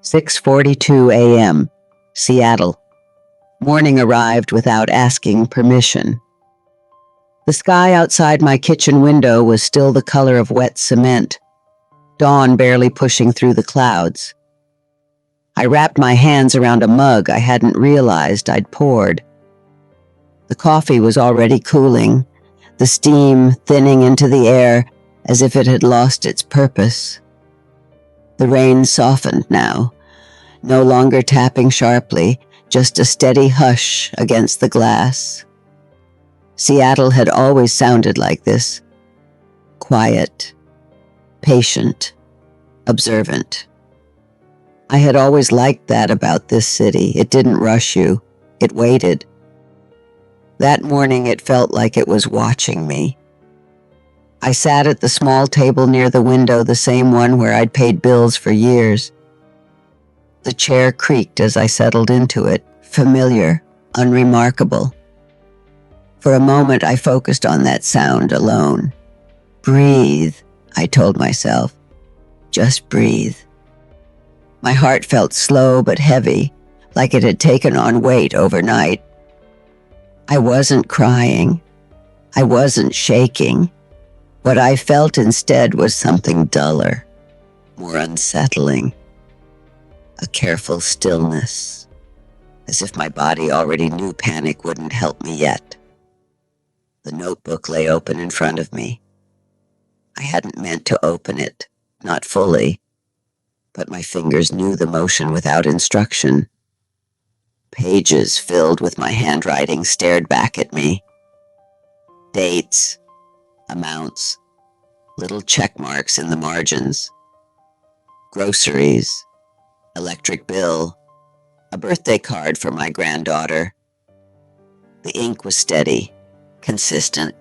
6:42 a.m., Seattle. Morning arrived without asking permission. The sky outside my kitchen window was still the color of wet cement, dawn barely pushing through the clouds. I wrapped my hands around a mug I hadn't realized I'd poured. The coffee was already cooling, the steam thinning into the air as if it had lost its purpose. The rain softened now, no longer tapping sharply, just a steady hush against the glass. Seattle had always sounded like this. Quiet, patient, observant. I had always liked that about this city. It didn't rush you. It waited. That morning it felt like it was watching me. I sat at the small table near the window, the same one where I'd paid bills for years. The chair creaked as I settled into it, familiar, unremarkable. For a moment I focused on that sound alone. Breathe, I told myself. Just breathe. My heart felt slow but heavy, like it had taken on weight overnight. I wasn't crying. I wasn't shaking. What I felt instead was something duller, more unsettling. A careful stillness, as if my body already knew panic wouldn't help me yet. The notebook lay open in front of me. I hadn't meant to open it, not fully, but my fingers knew the motion without instruction. Pages filled with my handwriting stared back at me. Dates, amounts, little check marks in the margins. Groceries, electric bill, a birthday card for my granddaughter. The ink was steady, consistent.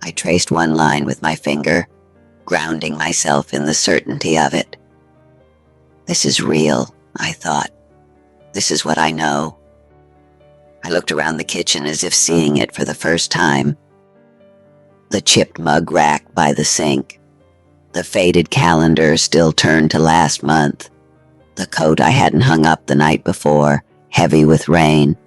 I traced one line with my finger, grounding myself in the certainty of it. This is real, I thought. This is what I know. I looked around the kitchen as if seeing it for the first time. The chipped mug rack by the sink. The faded calendar still turned to last month. The coat I hadn't hung up the night before, heavy with rain.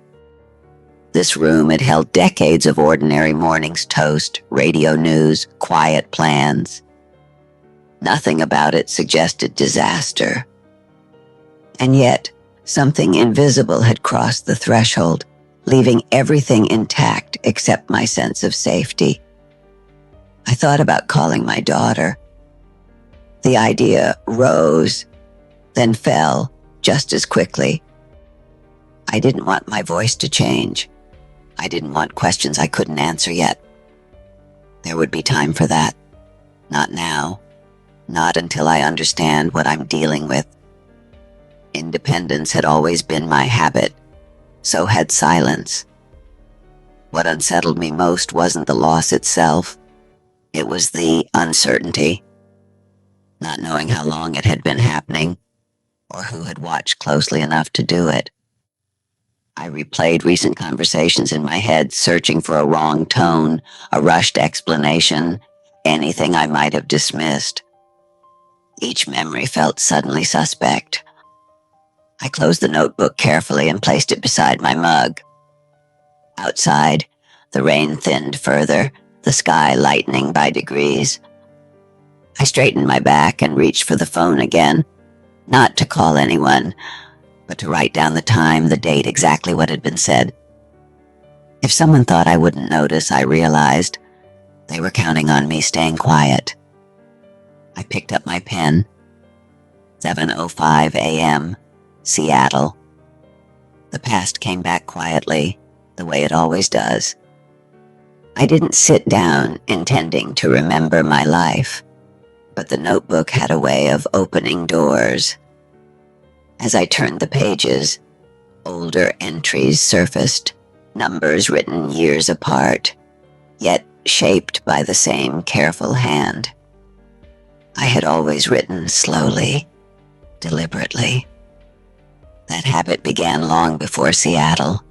This room had held decades of ordinary morning's toast, radio news, quiet plans. Nothing about it suggested disaster. And yet, something invisible had crossed the threshold, leaving everything intact except my sense of safety. I thought about calling my daughter. The idea rose, then fell just as quickly. I didn't want my voice to change. I didn't want questions I couldn't answer yet. There would be time for that. Not now. Not until I understand what I'm dealing with. Independence had always been my habit. So had silence. What unsettled me most wasn't the loss itself. It was the uncertainty. Not knowing how long it had been happening, or who had watched closely enough to do it. I replayed recent conversations in my head, searching for a wrong tone, a rushed explanation, anything I might have dismissed. Each memory felt suddenly suspect. I closed the notebook carefully and placed it beside my mug. Outside, the rain thinned further, the sky lightening by degrees. I straightened my back and reached for the phone again, not to call anyone, but to write down the time, the date, exactly what had been said. If someone thought I wouldn't notice, I realized they were counting on me staying quiet. I picked up my pen. 7:05 a.m., Seattle. The past came back quietly, the way it always does. I didn't sit down intending to remember my life, but the notebook had a way of opening doors. As I turned the pages, older entries surfaced, numbers written years apart, yet shaped by the same careful hand. I had always written slowly, deliberately. That habit began long before Seattle,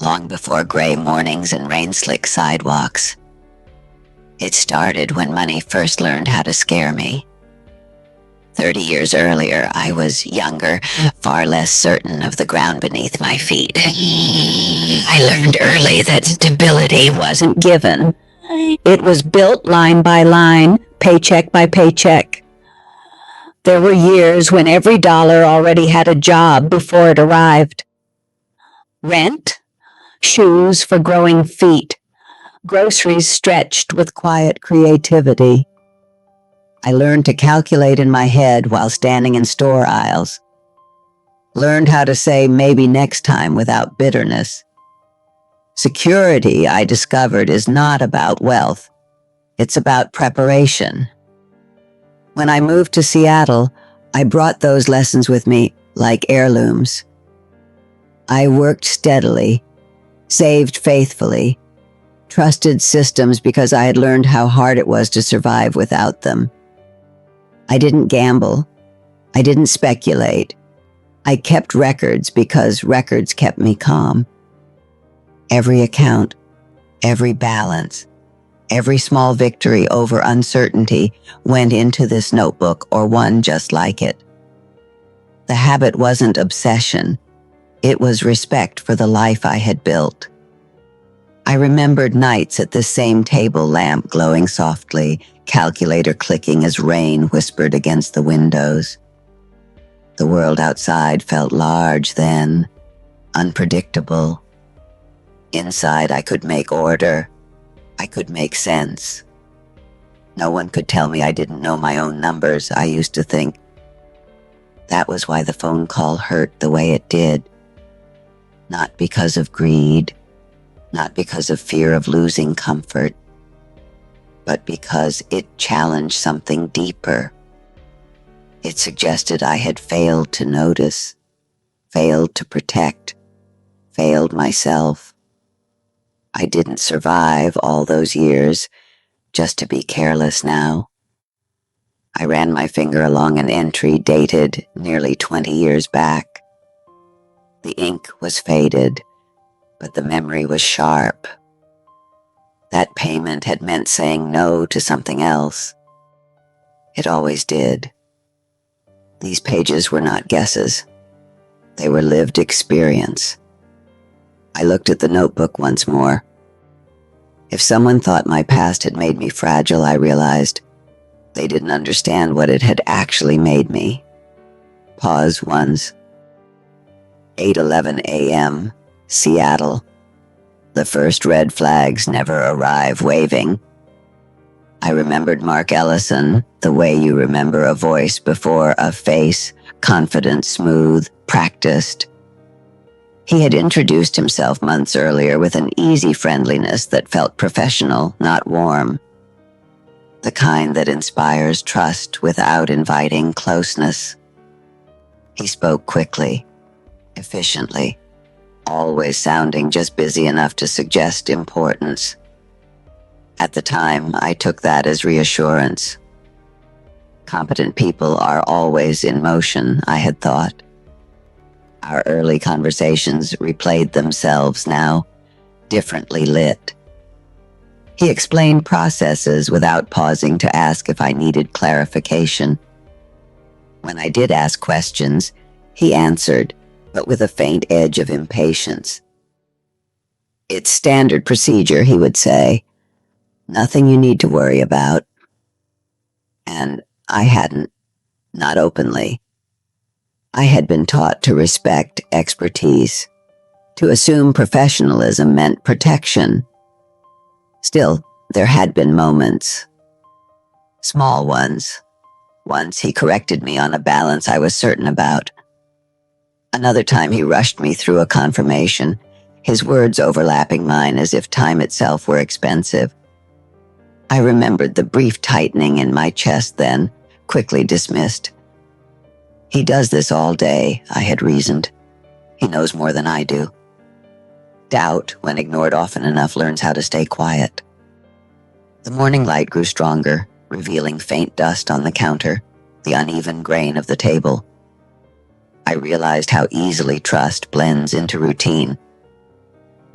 long before gray mornings and rain-slick sidewalks. It started when money first learned how to scare me. 30 years earlier, I was younger, far less certain of the ground beneath my feet. I learned early that stability wasn't given. It was built line by line, paycheck by paycheck. There were years when every dollar already had a job before it arrived. Rent, shoes for growing feet, groceries stretched with quiet creativity. I learned to calculate in my head while standing in store aisles. Learned how to say maybe next time without bitterness. Security, I discovered, is not about wealth. It's about preparation. When I moved to Seattle, I brought those lessons with me like heirlooms. I worked steadily, saved faithfully, trusted systems because I had learned how hard it was to survive without them. I didn't gamble. I didn't speculate. I kept records because records kept me calm. Every account, every balance, every small victory over uncertainty went into this notebook or one just like it. The habit wasn't obsession. It was respect for the life I had built. I remembered nights at this same table lamp glowing softly, calculator clicking as rain whispered against the windows. The world outside felt large then, unpredictable. Inside, I could make order. I could make sense. No one could tell me I didn't know my own numbers, I used to think. That was why the phone call hurt the way it did. Not because of greed, not because of fear of losing comfort, but because it challenged something deeper. It suggested I had failed to notice, failed to protect, failed myself. I didn't survive all those years just to be careless now. I ran my finger along an entry dated nearly 20 years back. The ink was faded, but the memory was sharp. That payment had meant saying no to something else. It always did. These pages were not guesses. They were lived experience. I looked at the notebook once more. If someone thought my past had made me fragile, I realized they didn't understand what it had actually made me. Pause once. 8:11 a.m., Seattle. The first red flags never arrive waving. I remembered Mark Ellison, the way you remember a voice before a face, confident, smooth, practiced. He had introduced himself months earlier with an easy friendliness that felt professional, not warm. The kind that inspires trust without inviting closeness. He spoke quickly, efficiently, always sounding just busy enough to suggest importance. At the time, I took that as reassurance. Competent people are always in motion, I had thought. Our early conversations replayed themselves now, differently lit. He explained processes without pausing to ask if I needed clarification. When I did ask questions, he answered, but with a faint edge of impatience. It's standard procedure, he would say. Nothing you need to worry about. And I hadn't, not openly. I had been taught to respect expertise, to assume professionalism meant protection. Still, there had been moments. Small ones. Once he corrected me on a balance I was certain about. Another time he rushed me through a confirmation, his words overlapping mine as if time itself were expensive. I remembered the brief tightening in my chest then, quickly dismissed. He does this all day, I had reasoned. He knows more than I do. Doubt, when ignored often enough, learns how to stay quiet. The morning light grew stronger, revealing faint dust on the counter, the uneven grain of the table. I realized how easily trust blends into routine.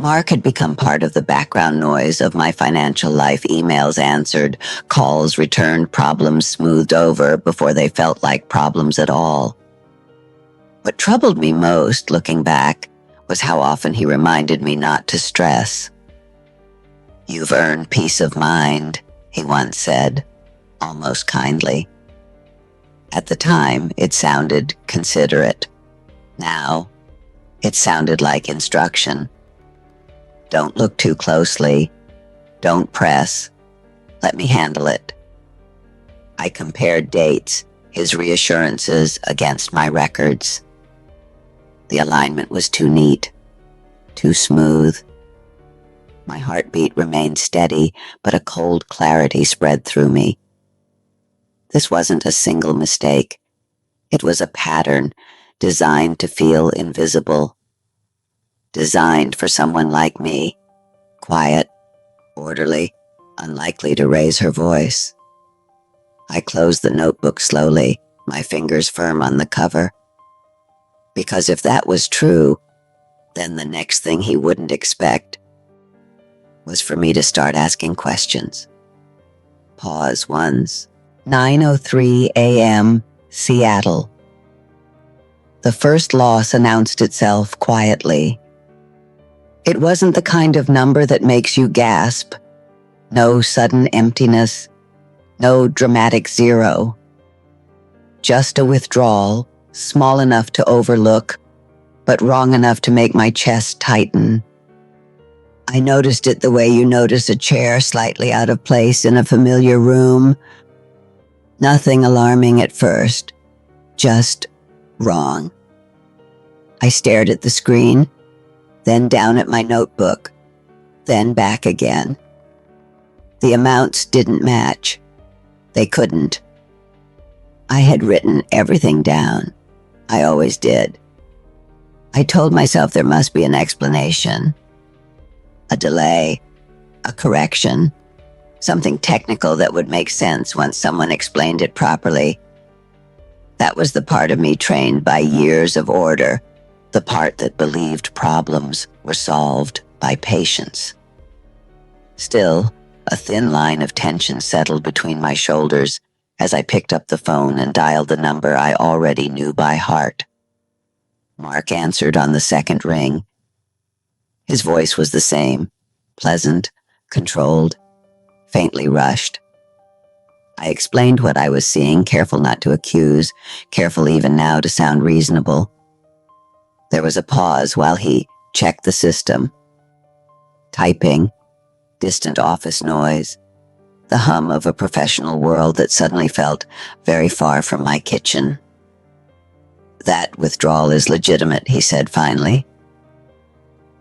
Mark had become part of the background noise of my financial life. Emails answered, calls returned, problems smoothed over before they felt like problems at all. What troubled me most, looking back, was how often he reminded me not to stress. "You've earned peace of mind," he once said, almost kindly. At the time, it sounded considerate. Now, it sounded like instruction. "Don't look too closely. Don't press. Let me handle it." I compared dates, his reassurances against my records. The alignment was too neat, too smooth. My heartbeat remained steady, but a cold clarity spread through me. This wasn't a single mistake. It was a pattern designed to feel invisible. Designed for someone like me, quiet, orderly, unlikely to raise her voice. I closed the notebook slowly, my fingers firm on the cover. Because if that was true, then the next thing he wouldn't expect was for me to start asking questions. Pause once. 9:03 a.m., Seattle. The first loss announced itself quietly. It wasn't the kind of number that makes you gasp. No sudden emptiness. No dramatic zero. Just a withdrawal, small enough to overlook, but wrong enough to make my chest tighten. I noticed it the way you notice a chair slightly out of place in a familiar room. Nothing alarming at first, just wrong. I stared at the screen, then down at my notebook, then back again. The amounts didn't match. They couldn't. I had written everything down. I always did. I told myself there must be an explanation. A delay, a correction, something technical that would make sense once someone explained it properly. That was the part of me trained by years of order, the part that believed problems were solved by patience. Still, a thin line of tension settled between my shoulders as I picked up the phone and dialed the number I already knew by heart. Mark answered on the second ring. His voice was the same, pleasant, controlled, faintly rushed. I explained what I was seeing, careful not to accuse, careful even now to sound reasonable. There was a pause while he checked the system. Typing, distant office noise, the hum of a professional world that suddenly felt very far from my kitchen. "That withdrawal is legitimate," he said finally.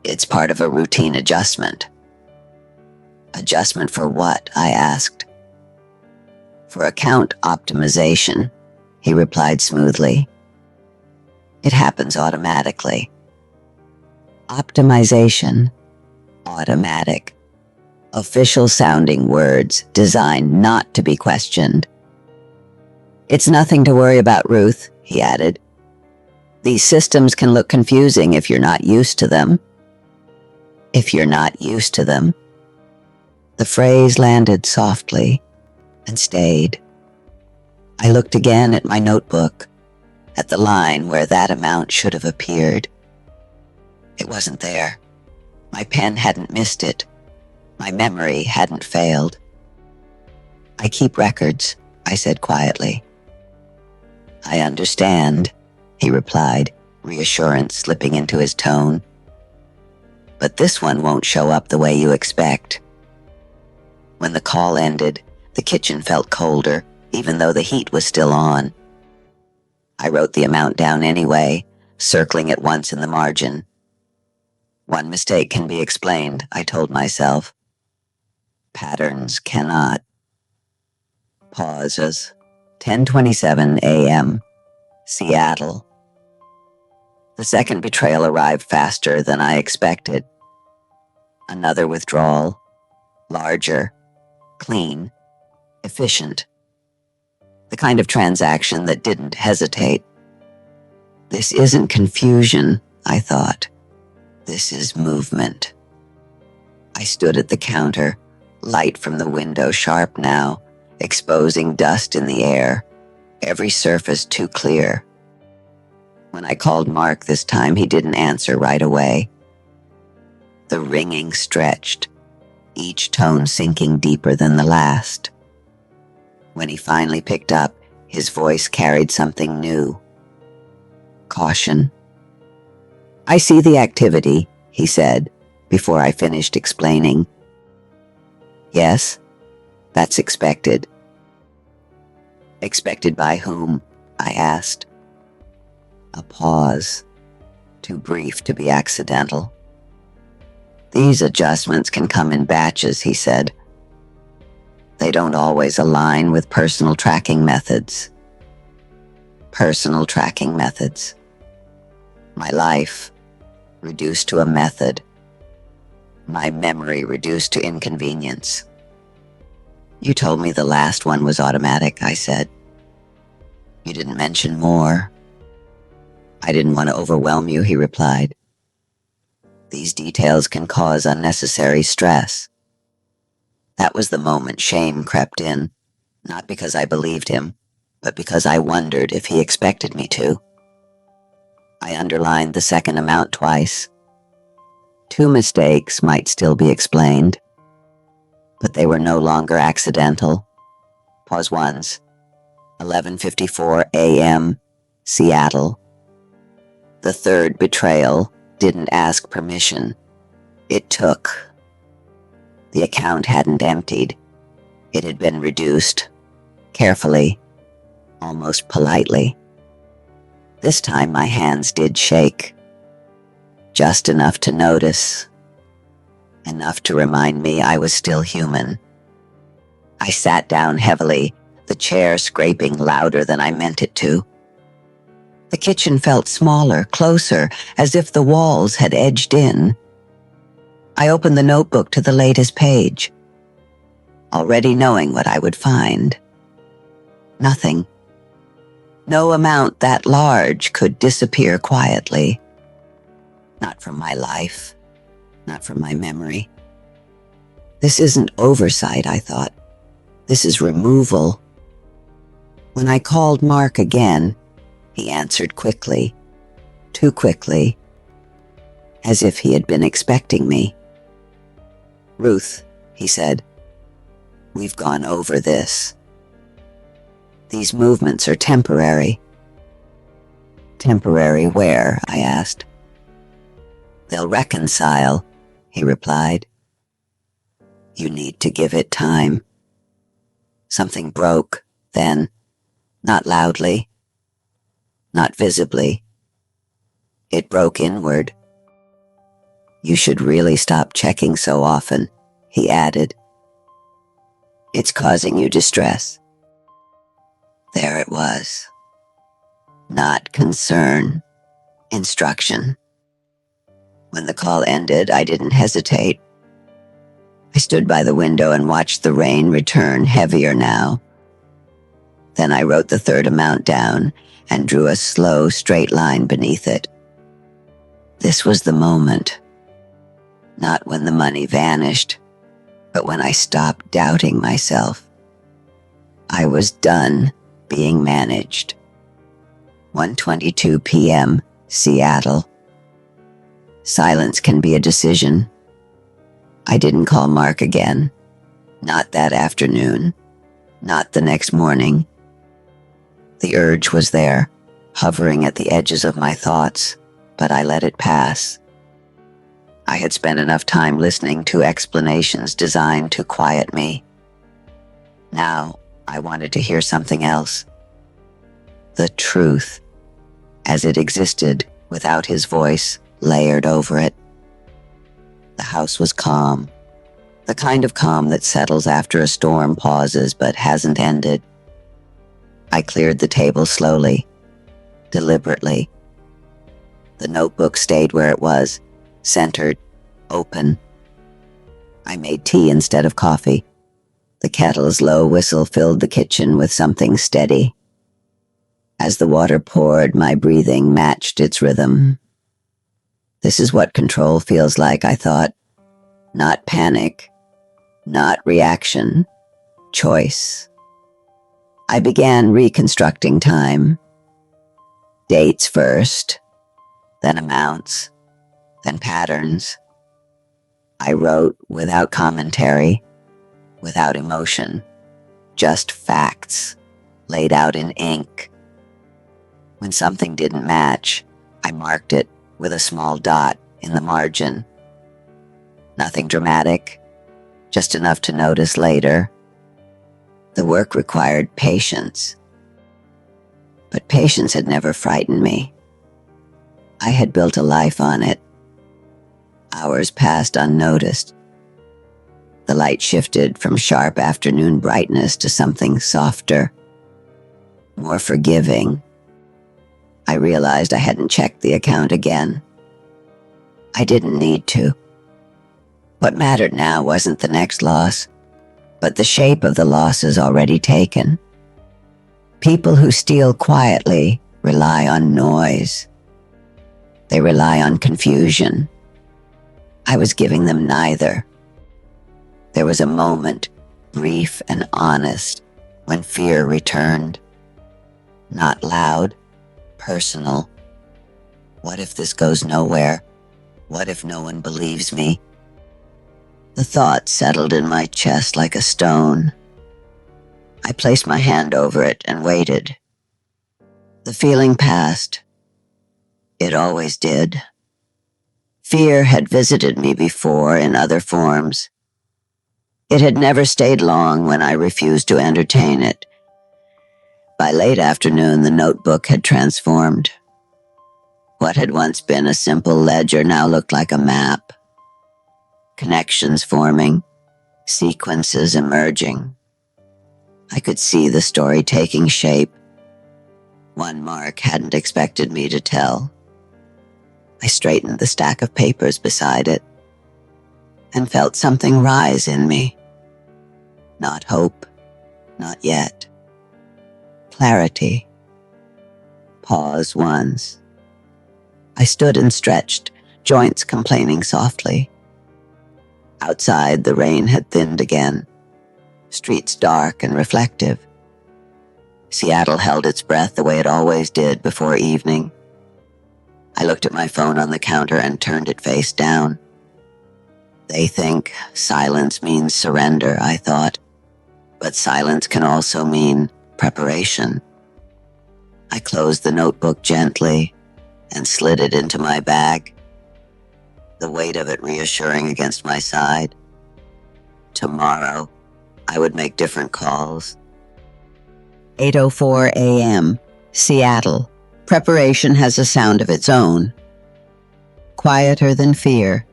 "It's part of a routine adjustment." "Adjustment for what?" I asked. "For account optimization," he replied smoothly. "It happens automatically." Optimization, automatic. Official sounding words designed not to be questioned. "It's nothing to worry about, Ruth," he added. "These systems can look confusing if you're not used to them." If you're not used to them. The phrase landed softly and stayed. I looked again at my notebook, at the line where that amount should have appeared. It wasn't there. My pen hadn't missed it. My memory hadn't failed. "I keep records," I said quietly. "I understand," he replied, reassurance slipping into his tone. "But this one won't show up the way you expect." When the call ended, the kitchen felt colder, even though the heat was still on. I wrote the amount down anyway, circling it once in the margin. One mistake can be explained, I told myself. Patterns cannot. Pauses. 10:27 a.m. Seattle. The second betrayal arrived faster than I expected. Another withdrawal. Larger. Clean. Efficient. The kind of transaction that didn't hesitate. This isn't confusion, I thought. This is movement. I stood at the counter, light from the window sharp now, exposing dust in the air, every surface too clear. When I called Mark this time, he didn't answer right away. The ringing stretched, each tone sinking deeper than the last. When he finally picked up, his voice carried something new. Caution. "I see the activity," he said, before I finished explaining. "Yes, that's expected." "Expected by whom?" I asked. A pause, too brief to be accidental. "These adjustments can come in batches," he said. "They don't always align with personal tracking methods." Personal tracking methods. My life reduced to a method. My memory reduced to inconvenience. "You told me the last one was automatic," I said. "You didn't mention more." "I didn't want to overwhelm you," he replied. "These details can cause unnecessary stress." That was the moment shame crept in, not because I believed him, but because I wondered if he expected me to. I underlined the second amount twice. 2 mistakes might still be explained, but they were no longer accidental. Pause once. 11:54 a.m., Seattle. The third betrayal didn't ask permission. It took. The account hadn't emptied. It had been reduced, carefully, almost politely. This time my hands did shake. Just enough to notice. Enough to remind me I was still human. I sat down heavily, the chair scraping louder than I meant it to. The kitchen felt smaller, closer, as if the walls had edged in. I opened the notebook to the latest page, already knowing what I would find. Nothing. No amount that large could disappear quietly. Not from my life, not from my memory. This isn't oversight, I thought. This is removal. When I called Mark again, he answered quickly, too quickly, as if he had been expecting me. "Ruth," he said, "we've gone over this. These movements are temporary." "Temporary where?" I asked. "They'll reconcile," he replied. "You need to give it time." Something broke, then, not loudly, not visibly. It broke inward. "You should really stop checking so often," he added. "It's causing you distress." There it was. Not concern, instruction. When the call ended, I didn't hesitate. I stood by the window and watched the rain return, heavier now. Then I wrote the third amount down and drew a slow, straight line beneath it. This was the moment. Not when the money vanished, but when I stopped doubting myself. I was done being managed. 1:22 p.m., Seattle. Silence can be a decision. I didn't call Mark again. Not that afternoon. Not the next morning. The urge was there, hovering at the edges of my thoughts, but I let it pass. I had spent enough time listening to explanations designed to quiet me. Now, I wanted to hear something else. The truth, as it existed without his voice layered over it. The house was calm, the kind of calm that settles after a storm pauses but hasn't ended. I cleared the table slowly, deliberately. The notebook stayed where it was, centered, open. I made tea instead of coffee. The kettle's low whistle filled the kitchen with something steady. As the water poured, my breathing matched its rhythm. This is what control feels like, I thought. Not panic, not reaction, choice. I began reconstructing time. Dates first, then amounts, then patterns. I wrote without commentary, without emotion, just facts laid out in ink. When something didn't match, I marked it with a small dot in the margin. Nothing dramatic, just enough to notice later. The work required patience. But patience had never frightened me. I had built a life on it. Hours passed unnoticed. The light shifted from sharp afternoon brightness to something softer, more forgiving. I realized I hadn't checked the account again. I didn't need to. What mattered now wasn't the next loss, but the shape of the losses already taken. People who steal quietly rely on noise. They rely on confusion. I was giving them neither. There was a moment, brief and honest, when fear returned. Not loud, personal. What if this goes nowhere? What if no one believes me? The thought settled in my chest like a stone. I placed my hand over it and waited. The feeling passed. It always did. Fear had visited me before in other forms. It had never stayed long when I refused to entertain it. By late afternoon, the notebook had transformed. What had once been a simple ledger now looked like a map. Connections forming, sequences emerging. I could see the story taking shape. One Mark hadn't expected me to tell. I straightened the stack of papers beside it and felt something rise in me. Not hope, not yet. Clarity. Pause once. I stood and stretched, joints complaining softly. Outside, the rain had thinned again, streets dark and reflective. Seattle held its breath the way it always did before evening. I looked at my phone on the counter and turned it face down. They think silence means surrender, I thought, but silence can also mean preparation. I closed the notebook gently and slid it into my bag, the weight of it reassuring against my side. Tomorrow, I would make different calls. 8:04 a.m., Seattle. Preparation has a sound of its own. Quieter than fear,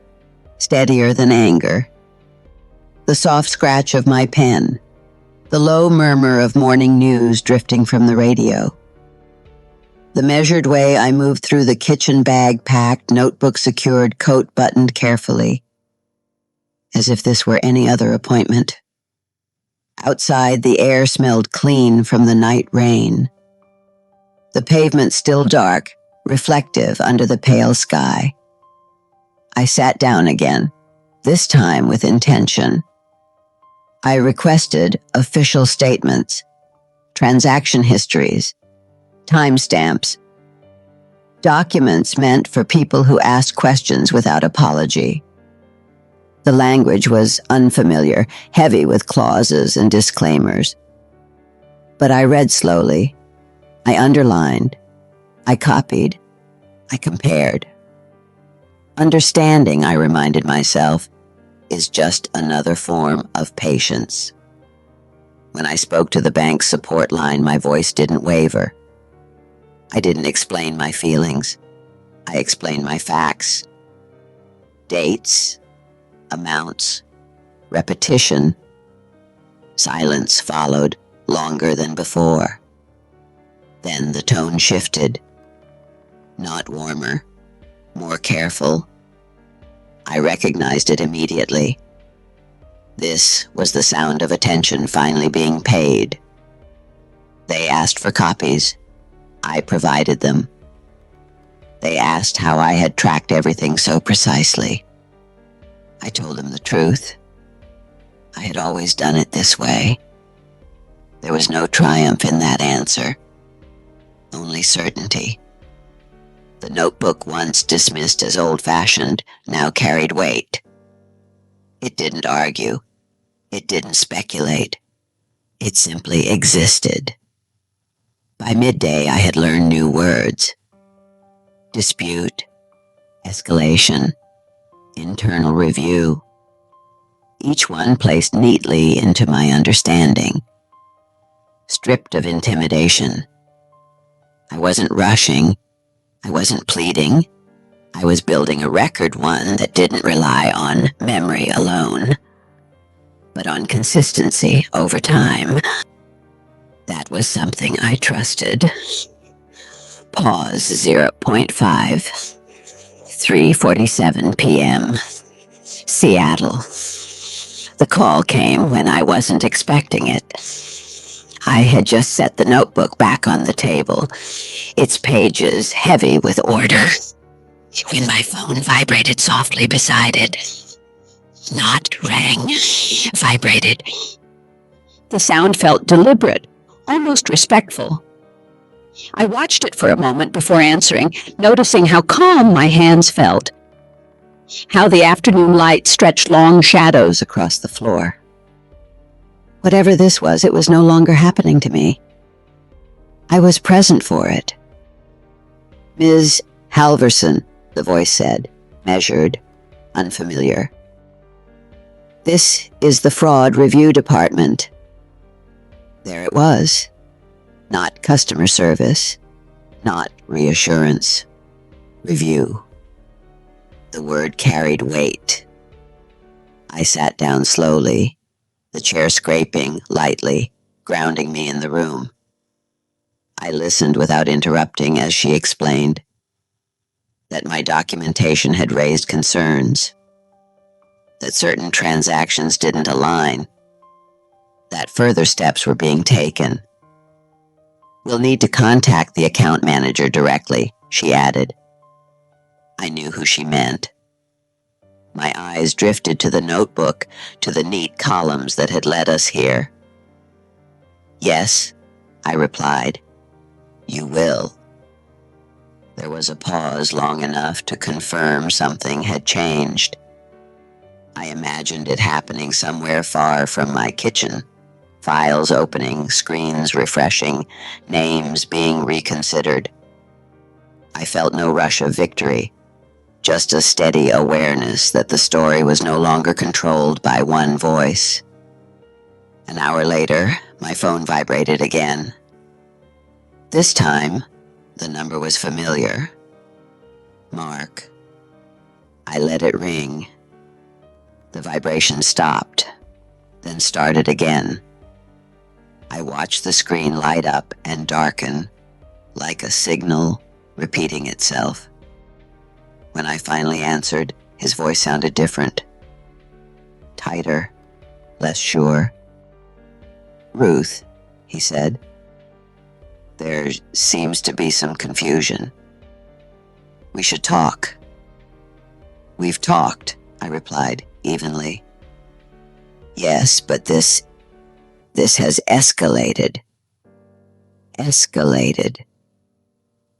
steadier than anger. The soft scratch of my pen, the low murmur of morning news drifting from the radio. The measured way I moved through the kitchen bag-packed, notebook-secured, coat buttoned carefully, as if this were any other appointment. Outside, the air smelled clean from the night rain. The pavement still dark, reflective under the pale sky. I sat down again, this time with intention. I requested official statements, transaction histories, timestamps, documents meant for people who ask questions without apology. The language was unfamiliar, heavy with clauses and disclaimers. But I read slowly. I underlined. I copied. I compared. Understanding, I reminded myself, is just another form of patience. When I spoke to the bank's support line, my voice didn't waver. I didn't explain my feelings. I explained my facts. Dates, amounts, repetition. Silence followed, longer than before. Then the tone shifted. Not warmer, more careful. I recognized it immediately. This was the sound of attention finally being paid. They asked for copies. I provided them. They asked how I had tracked everything so precisely. I told him the truth. I had always done it this way. There was no triumph in that answer, only certainty. The notebook, once dismissed as old-fashioned, now carried weight. It didn't argue. It didn't speculate. It simply existed. By midday, I had learned new words. Dispute, escalation, internal review. Each one placed neatly into my understanding. Stripped of intimidation. I wasn't rushing. I wasn't pleading. I was building a record, one that didn't rely on memory alone, but on consistency over time. That was something I trusted. Pause 0.5. 3:47 p.m. Seattle. The call came when I wasn't expecting it. I had just set the notebook back on the table, its pages heavy with order, when my phone vibrated softly beside it. Not rang, vibrated. The sound felt deliberate, almost respectful. I watched it for a moment before answering, noticing how calm my hands felt, how the afternoon light stretched long shadows across the floor. Whatever this was, it was no longer happening to me. I was present for it. Ms. Halverson, the voice said, measured, unfamiliar. This is the fraud review department. There it was. Not customer service, not reassurance. Review. The word carried weight. I sat down slowly, the chair scraping lightly, grounding me in the room. I listened without interrupting as she explained that my documentation had raised concerns, that certain transactions didn't align, that further steps were being taken. We'll need to contact the account manager directly, she added. I knew who she meant. My eyes drifted to the notebook, to the neat columns that had led us here. Yes, I replied. You will. There was a pause long enough to confirm something had changed. I imagined it happening somewhere far from my kitchen. Files opening, screens refreshing, names being reconsidered. I felt no rush of victory, just a steady awareness that the story was no longer controlled by one voice. An hour later, my phone vibrated again. This time, the number was familiar. Mark. I let it ring. The vibration stopped, then started again. I watched the screen light up and darken, like a signal repeating itself. When I finally answered, his voice sounded different. Tighter, less sure. Ruth, he said. There seems to be some confusion. We should talk. We've talked, I replied evenly. Yes, but this has escalated. Escalated.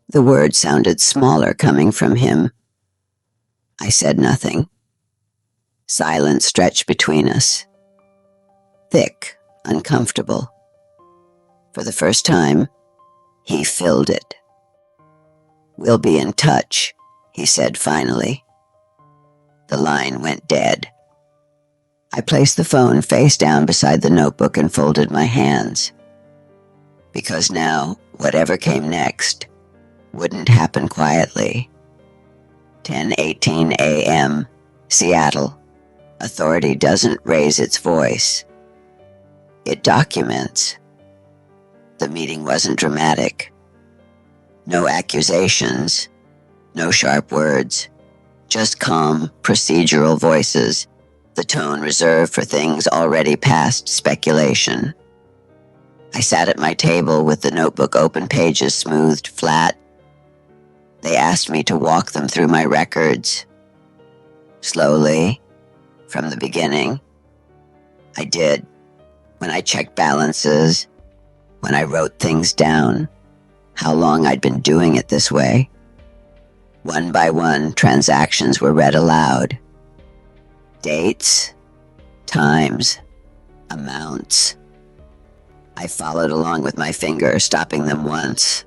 The word sounded smaller coming from him. I said nothing. Silence stretched between us. Thick, uncomfortable. For the first time, he filled it. We'll be in touch, he said finally. The line went dead. I placed the phone face down beside the notebook and folded my hands. Because now, whatever came next, wouldn't happen quietly. 10:18 a.m., Seattle. Authority doesn't raise its voice. It documents. The meeting wasn't dramatic. No accusations, no sharp words, just calm, procedural voices, the tone reserved for things already past speculation. I sat at my table with the notebook open, pages smoothed flat. They asked me to walk them through my records. Slowly, From the beginning. I did. When I checked balances, when I wrote things down, how long I'd been doing it this way. One by one, transactions were read aloud. Dates, times, amounts. I followed along with my finger, stopping them once.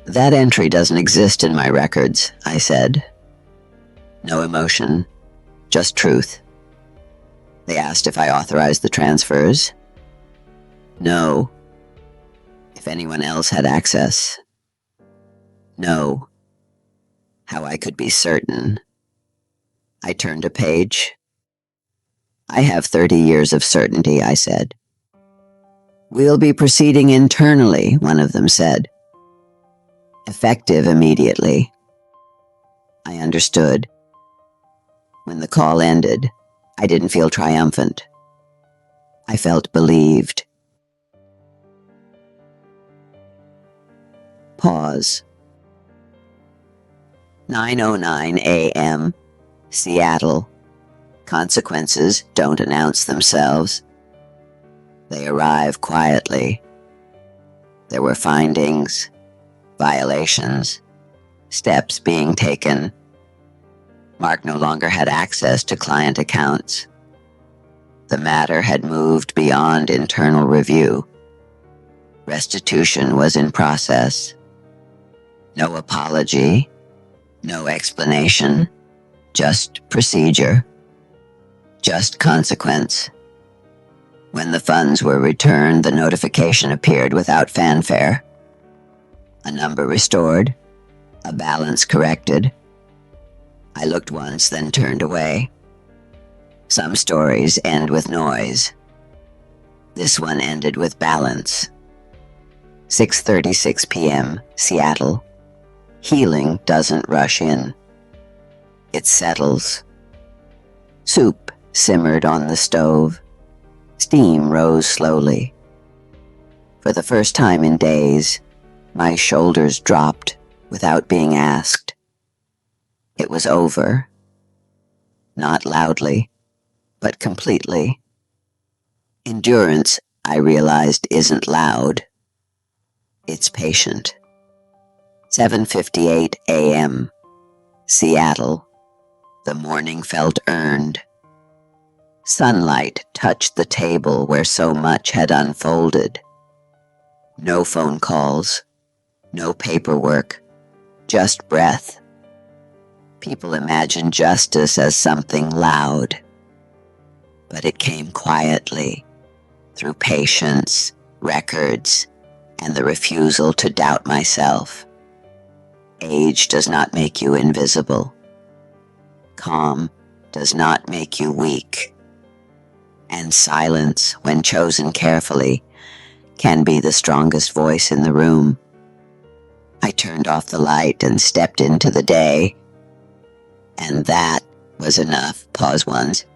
That entry doesn't exist in my records, I said. No emotion, just truth. They asked if I authorized the transfers. No. If anyone else had access. No. How I could be certain. I turned a page. I have 30 years of certainty, I said. We'll be proceeding internally, one of them said. Effective immediately. I understood. When the call ended, I didn't feel triumphant. I felt believed. Pause. 9:09 a.m., Seattle. Consequences don't announce themselves. They arrive quietly. There were findings, violations, steps being taken. Mark no longer had access to client accounts. The matter had moved beyond internal review. Restitution was in process. No apology, no explanation, just procedure, just consequence. When the funds were returned, the notification appeared without fanfare. A number restored, a balance corrected. I looked once, then turned away. Some stories end with noise. This one ended with balance. 6:36 p.m., Seattle. Healing doesn't rush in. It settles. Soup simmered on the stove. Steam rose slowly. For the first time in days, my shoulders dropped without being asked. It was over. Not loudly, but completely. Endurance, I realized, isn't loud. It's patient. 7:58 a.m., Seattle. The morning felt earned. Sunlight touched the table where so much had unfolded. No phone calls, no paperwork, just breath. People imagine justice as something loud, but it came quietly, through patience, records, and the refusal to doubt myself. Age does not make you invisible. Calm does not make you weak. And silence, when chosen carefully, can be the strongest voice in the room. I turned off the light and stepped into the day. And that was enough. Pause once.